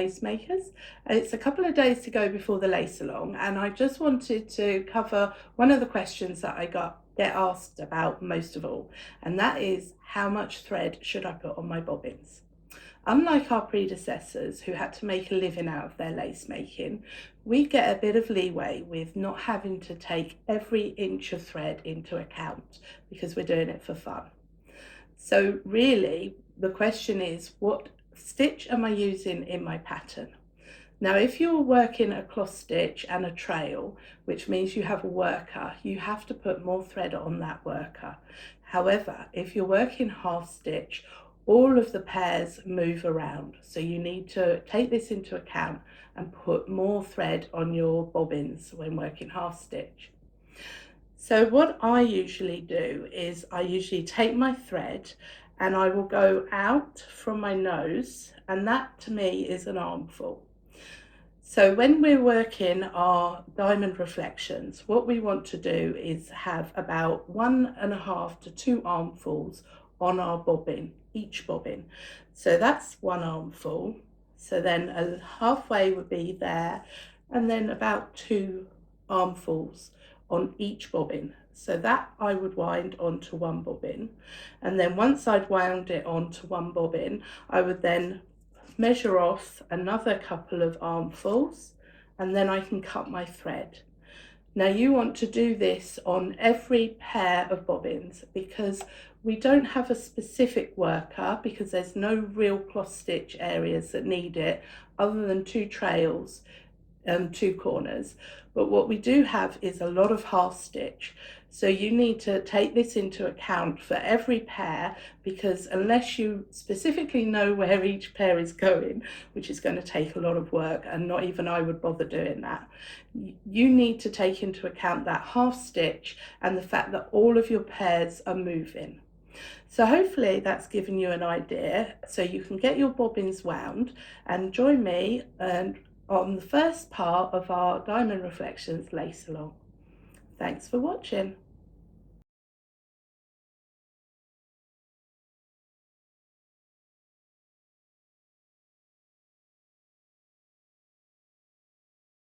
lace makers. It's a couple of days to go before the lace along, and I just wanted to cover one of the questions that I get asked about most of all, and that is, how much thread should I put on my bobbins? Unlike our predecessors who had to make a living out of their lace making, we get a bit of leeway with not having to take every inch of thread into account because we're doing it for fun. So really, the question is, what stitch am I using in my pattern? Now, if you're working a cross stitch and a trail, which means you have a worker, you have to put more thread on that worker. However, if you're working half stitch, all of the pairs move around. So you need to take this into account and put more thread on your bobbins when working half stitch. So what I usually do is I usually take my thread and I will go out from my nose, and that to me is an armful. So when we're working our diamond reflections, what we want to do is have about 1.5 to 2 armfuls on our bobbin, each bobbin. So that's 1 armful. So then halfway would be there, and then about 2 armfuls on each bobbin. So that I would wind onto 1 bobbin, and then once I'd wound it onto 1 bobbin, I would then measure off another couple of armfuls, and then I can cut my thread. Now you want to do this on every pair of bobbins because we don't have a specific worker, because there's no real cross stitch areas that need it other than 2 trails and 2 corners. But what we do have is a lot of half stitch. So you need to take this into account for every pair, because unless you specifically know where each pair is going, which is going to take a lot of work, and not even I would bother doing that, you need to take into account that half stitch and the fact that all of your pairs are moving. So hopefully that's given you an idea, so you can get your bobbins wound and join me on the first part of our Diamond Reflections lace along. Thanks for watching.